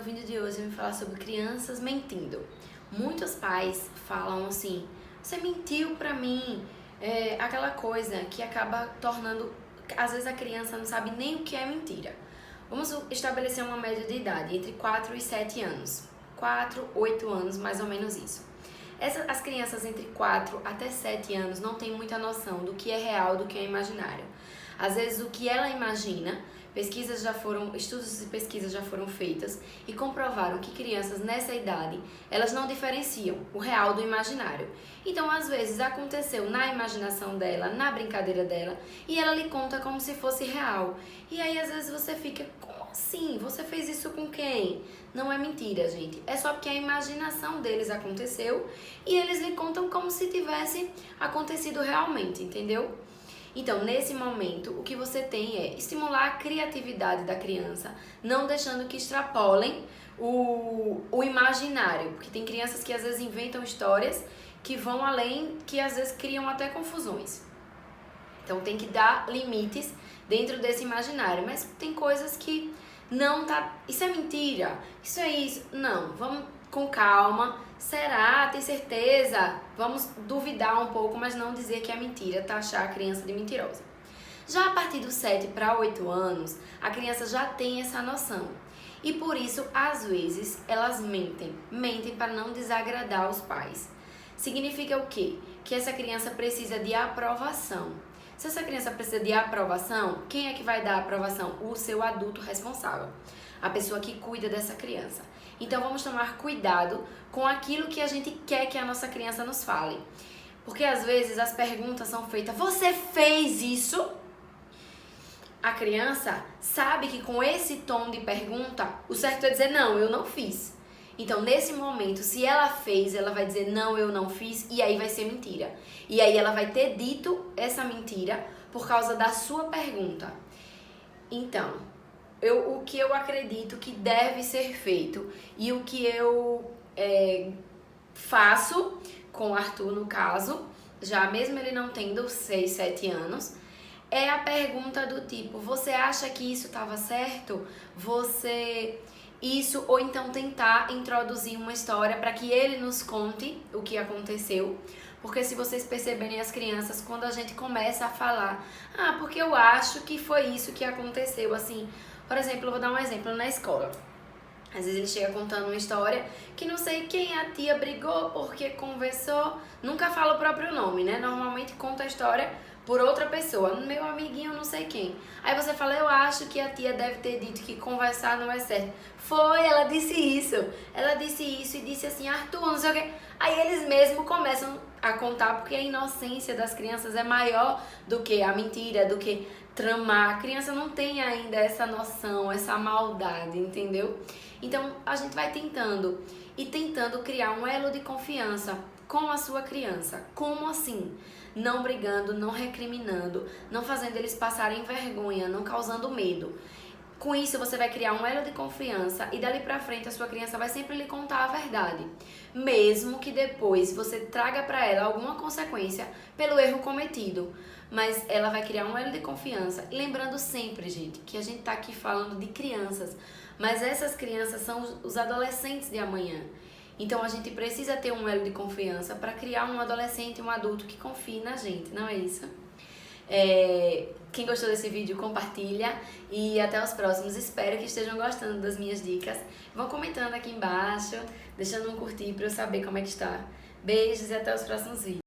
no vídeo de hoje eu vim falar sobre crianças mentindo. Muitos pais falam assim, você mentiu pra mim, aquela coisa que acaba tornando, às vezes a criança não sabe nem o que é mentira. Vamos estabelecer uma média de idade, entre 4 e 7 anos. 4, 8 anos, mais ou menos isso. As crianças entre 4 até 7 anos não têm muita noção do que é real, do que é imaginário. Às vezes o que ela imagina, estudos e pesquisas já foram feitas e comprovaram que crianças nessa idade, elas não diferenciam o real do imaginário. Então, às vezes, aconteceu na imaginação dela, na brincadeira dela, e ela lhe conta como se fosse real. E aí, às vezes, você fica, como assim? Você fez isso com quem? Não é mentira, gente. É só porque a imaginação deles aconteceu e eles lhe contam como se tivesse acontecido realmente, entendeu? Então, nesse momento, o que você tem é estimular a criatividade da criança, não deixando que extrapolem o imaginário, porque tem crianças que às vezes inventam histórias que vão além, que às vezes criam até confusões. Então, tem que dar limites dentro desse imaginário, mas tem coisas que não tá... Isso é mentira, isso é isso. Não, vamos com calma. Será? Tem certeza? Vamos duvidar um pouco, mas não dizer que é mentira, taxar a criança de mentirosa. Já a partir dos 7 para 8 anos, a criança já tem essa noção. E por isso, às vezes, elas mentem. Mentem para não desagradar os pais. Significa o quê? Que essa criança precisa de aprovação. Se essa criança precisa de aprovação, quem é que vai dar a aprovação? O seu adulto responsável. A pessoa que cuida dessa criança. Então vamos tomar cuidado com aquilo que a gente quer que a nossa criança nos fale. Porque às vezes as perguntas são feitas, você fez isso? A criança sabe que com esse tom de pergunta, o certo é dizer não, eu não fiz. Então nesse momento, se ela fez, ela vai dizer não, eu não fiz, e aí vai ser mentira. E aí ela vai ter dito essa mentira por causa da sua pergunta. Então, o que eu acredito que deve ser feito e o que eu faço com o Arthur, no caso, já mesmo ele não tendo 6, 7 anos, é a pergunta do tipo, você acha que isso estava certo? Ou então tentar introduzir uma história para que ele nos conte o que aconteceu. Porque se vocês perceberem as crianças, quando a gente começa a falar, porque eu acho que foi isso que aconteceu, assim, por exemplo, eu vou dar um exemplo na escola. Às vezes ele chega contando uma história que não sei quem, a tia brigou porque conversou, nunca fala o próprio nome, né? Normalmente conta a história por outra pessoa, meu amiguinho não sei quem. Aí você fala, eu acho que a tia deve ter dito que conversar não é certo. Foi, ela disse isso e disse assim, Arthur, não sei o quê. Aí eles mesmos começam a contar, porque a inocência das crianças é maior do que a mentira, do que tramar. A criança não tem ainda essa noção, essa maldade, entendeu? Então a gente vai tentando criar um elo de confiança com a sua criança. Como assim? Não brigando, não recriminando, não fazendo eles passarem vergonha, não causando medo. Com isso você vai criar um elo de confiança e dali pra frente a sua criança vai sempre lhe contar a verdade. Mesmo que depois você traga pra ela alguma consequência pelo erro cometido. Mas ela vai criar um elo de confiança. Lembrando sempre, gente, que a gente tá aqui falando de crianças. Mas essas crianças são os adolescentes de amanhã. Então a gente precisa ter um elo de confiança para criar um adolescente, um adulto que confie na gente, não é isso? Quem gostou desse vídeo, compartilha e até os próximos. Espero que estejam gostando das minhas dicas. Vão comentando aqui embaixo, deixando um curtir para eu saber como é que está. Beijos e até os próximos vídeos.